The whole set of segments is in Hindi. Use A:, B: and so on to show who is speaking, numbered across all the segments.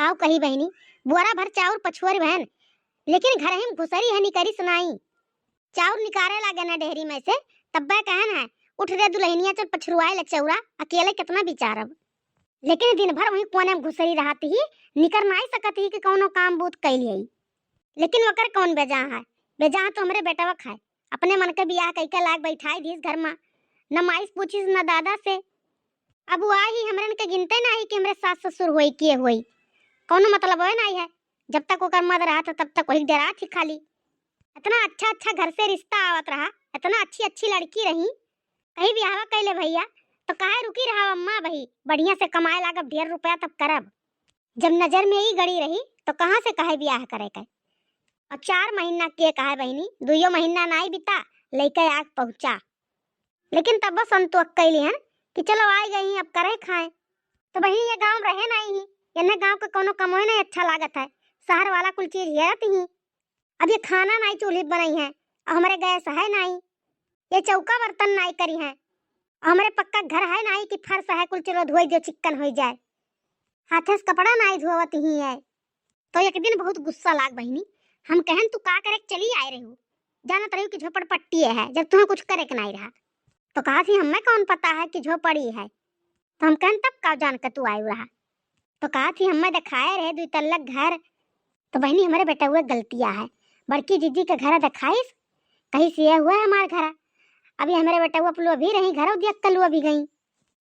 A: काव कही बहनी, बुआरा भर चाउर पछुअर बहन, लेकिन घर ही घुसरी है निकरी सुनाई। चाउर निकारे लागे ना डेहरी में से, तब्बे कहन है उठ रे दुल्हनिया चल पछरुआए ले चौरा, अकेले कितना बिचारब। लेकिन दिन भर वही कोने में घुसरी रहती ही, निकर नहीं सकती ही कि कौनो काम बूत कैली है। लेकिन वकर कौन बेजा है, बेजा तो हमरे बेटवा खाए। अपने मन के बियाह कई के लाग बैठाई दीस घर में, न माइस पूछिस न दादा से। अब वो आई हमरन के गिनते नहीं कि हमरे सास ससुर होई किए होई, कौनो मतलब है नहीं है। जब तक ओकर मद रहा था तब तक वही डरा थी खाली। इतना अच्छा अच्छा घर से रिश्ता आवत रहा, इतना अच्छी अच्छी लड़की रही, कहीं ब्याह कैले भैया तो काहे रुकी रहा अम्मा भाई, बढ़िया से कमाए लागब ढेर रुपया तब करब। जब नजर में ही गड़ी रही तो कहाँ से काहे ब्याह करे के। और 4 महीना के कहा बहनी, 2 महीना नहीं बिता लेके आग पहुंचा। लेकिन तब बस संतोष कैली है कि चलो आ गई अब करे खाए। तो बहनी ये गांव रहे नहीं ही, इन्हें गांव के कोनो कमोए नहीं अच्छा लागत है, शहर वाला कुल चीज हेरत ही। अब ये खाना नहीं चूल्ही बनाई है, और हमारे गैस है नहीं, ये चौका बर्तन नहीं करी है, और हमारे पक्का घर है नहीं कि फर्श है कुल चलो धोई दो चिक्कन हो जाए, हाथे से कपड़ा नहीं धोवत ही है। तो एक दिन बहुत गुस्सा लाग बहनी, हम कहन तू का करे चली आए रही, जानत रही कि झोपड़पट्टी है जब तुम्हें कुछ करे के नहीं रहा। तो कहा थी हमें कौन पता है कि झोपड़ी है, तो हम कहन तब का जान के तू आयु रहा। तो कहा थी हमें दिखाए रहे 2 तल्लक घर। तो बहनी हमारे बेटा हुए गलतियां है, बड़की जीजी के घर दिखाइस कहीं से हुआ है हमारे घर। अभी हमारे बेटा हुआ पुलवा भी रही घर देख कलुआ भी गई,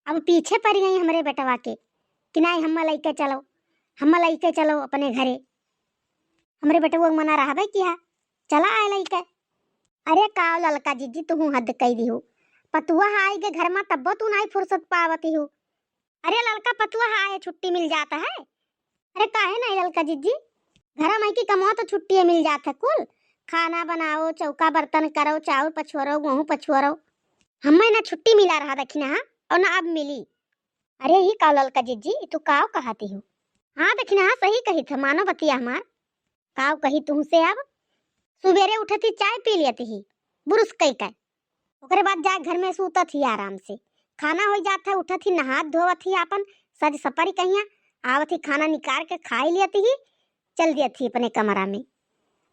A: अब पीछे पड़ गई हमारे बेटवा के कि नहीं हम लेके चलो, हम लेके चलो अपने घरे। हमरे बेटे वो मना रहा भाई किया चला आए लइके। अरे का ललका जीजी तू हद कई दी हो, पतुआ आई के घर में तब तू नहीं फुर्सत पावती हो। अरे ललका पतुआ आए छुट्टी मिल जाता है। अरे काहे नहीं ललका जीजी, घर में की कमाओ तो छुट्टी मिल जाता है, कुल खाना बनाओ चौका बर्तन करो चाउर पछुआरो गेहूं पछुआरो, हमें ना छुट्टी मिला रहा देखी ना और ना अब मिली। अरे ही का ललका जीजी तू काव कहती हो। हाँ देखी ना सही कही था, मानो बतिया हमार काव कही तुमसे। अब सुबेरे उठती चाय पी लेती ही बुरुस कई का, ओकरे बाद जा घर में सूतत ही आराम से, खाना हो जाता है उठत ही नहात धोवत ही अपन सज सपरी कहिया आवत ही खाना निकाल के खाई लेती ही चल देती ही अपने कमरा में।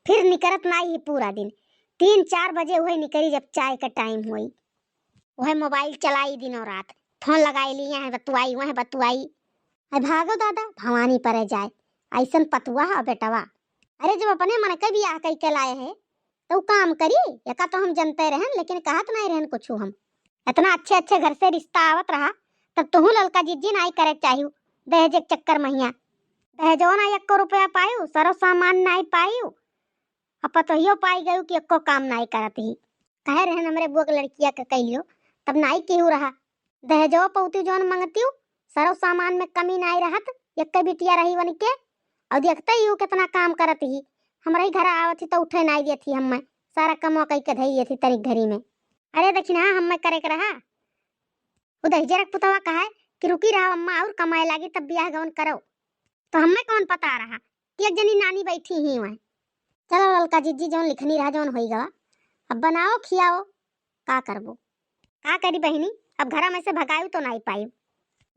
A: फिर निकलत नहीं ही पूरा दिन, 3-4 बजे हुए निकली जब चाय का टाइम हुई, वह मोबाइल चलाई दिनों रात, फोन लगाई लिए है बतुआई वह बतुआई। भागो दादा भवानी परे जाए ऐसन पतुआ है बेटवा। अरे जब अपने मन के बियाह कई के लाए है तो काम करी यका तो हम जनते रहन, लेकिन कहत नहीं रहन कुछ। हम इतना अच्छे अच्छे घर से रिश्ता आवत रहा तब तुहू ललका जीजी नहीं करे चाहिए दहेज के चक्कर महिया, दहेजो ना 1 रुपया पायु, सरो सामान नहीं पायु, अब तो यो पाई गयु कि एको काम नहीं करत ही। कहे रहन हमरे बुआ के लड़किया के कैलियो तब नहीं केहू रहा, दहेजो पौती जोन मंगतियो सरो सामान में कमी नहीं रहत, एक बिटिया रही बन के और देखते ही कितना काम करत ही। हमारे घर आवत ही तो उठे नहीं देती, हम सारा कमो कई के धई थी तरीक घरी में। अरे देखी ना हम करे के रहा उदय जरक पुतवा कहा कि रुकी रहा अम्मा और कमाए लागी तब ब्याह गवन करो। तो हमें कौन पता रहा कि एक जनी नानी बैठी ही वहाँ। चलो ललका जीजी जौन लिखनी रहा जौन होई गवा, अब बनाओ खियाओ का करबो का करी बहनी। अब घर में से भगायू तो नहीं पायू,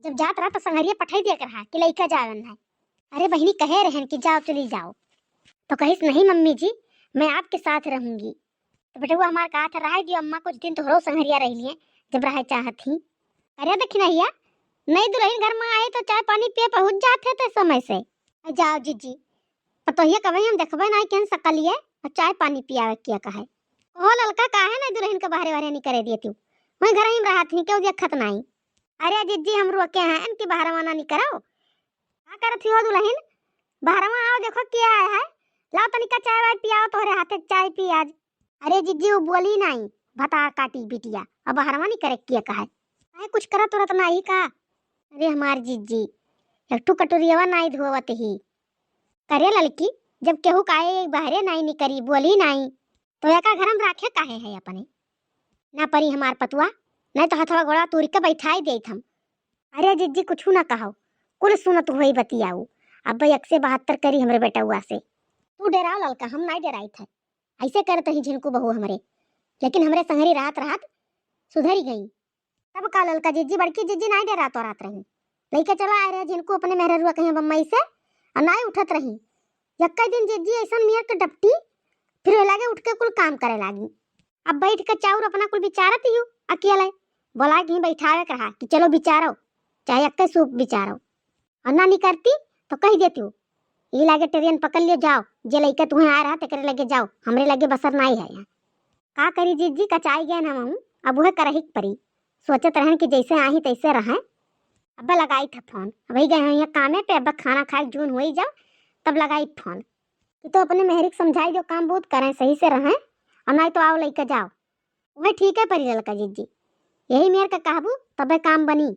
A: जब जात रहा तो संगरिया पठाई दिया रहा कि लइका जावन है। अरे बहनी कहे रहन कि जाओ चली जाओ, तो कहिस नहीं मम्मी जी मैं आपके साथ रहूंगी। तो बेटे वो हमारे कहा था रह दियो अम्मा कुछ दिन तो हो संगरिया रह लिए जब रह चाहत ही। अरे देखी नहीं नहीं दुल्हन घर में आए तो चाय पानी पिए पहुंच जाते थे समय से। जाओ जीजी तो ये कभी हम देखबे नहीं केन सकलिए और चाय पानी पियावे किया कहे ओ ललका काहे ना दुल्हन के बाहर बाहर नहीं करे दिए तू, मैं घर ही रहत ही क्यों देखत नहीं। अरे जीजी हम रुके हैं इनकी बाहर वाना नहीं करो का करत हो दुल्हन, बाहर आओ देखो क्या है, लाओ तनिका चाय वाय पियाओ तोहरे हाथे चाय पी आज। अरे जीजी वो बोली नहीं बता काटी बिटिया अब बाहर नहीं करे किया कहे कुछ करा तुरंत नहीं का। अरे हमार जीजी एक कटोरियावा नहीं धोवत ही करे लड़की, जब केहू काहे बाहरे नहीं करी बोली नहीं तो एका घर में राखे काहे है अपने ना परी हमार पतुआ, नहीं तो हथवा घोड़ा तूरी के बैठाई देत हम। अरे जीजी कुछ ना कहो कुल सुनत हुई बतियाऊ, अब 172 करी हमरे बेटा हुआ से। तू डरा ललका हम नहीं डराई थे, ऐसे करते ही झिनको बहू हमरे, लेकिन हमरे संगरी रात रात सुधरी गई। तब का ललका जीजी बड़की जीजी नहीं डरा तो रात रही लेके चला आ रहे झिनको अपने मेहरुआ कहीं बम्मई से और ना उठत रही। यक्का दिन जीजी ऐसा मियाँ के डपटी, फिर लागे उठ के कुल काम करे लागी। अब बैठ के चाउर अपना कुल बिचारत ही हूँ अकेले, बोला कि बैठावे कहा कि चलो बिचारो, चाहे अक्के सूप बिचारो, और ना नहीं करती तो कह देती हूँ ये लागे ट्रेन पकड़ लियो, जाओ जे लइका तुम्हें आ रहा तेरे लगे जाओ, हमरे लगे बसर नहीं है यहाँ। का करी जीजी कचाई गए ना हम, अब वह करही परी, सोचत रहन कि जैसे आई तैसे रहें। अब लगाई था फोन, वही गए हैं यहाँ कामे पे, अब खाना खाए जून हो ही जाओ तब लगाई फोन कि तो अपने मेहरिक समझाई जो काम बहुत करें सही से रहें, और नहीं तो आओ लेकर जाओ। वह ठीक है परी ललका जीजी, यही मेरे का कहबू तबे काम बनी।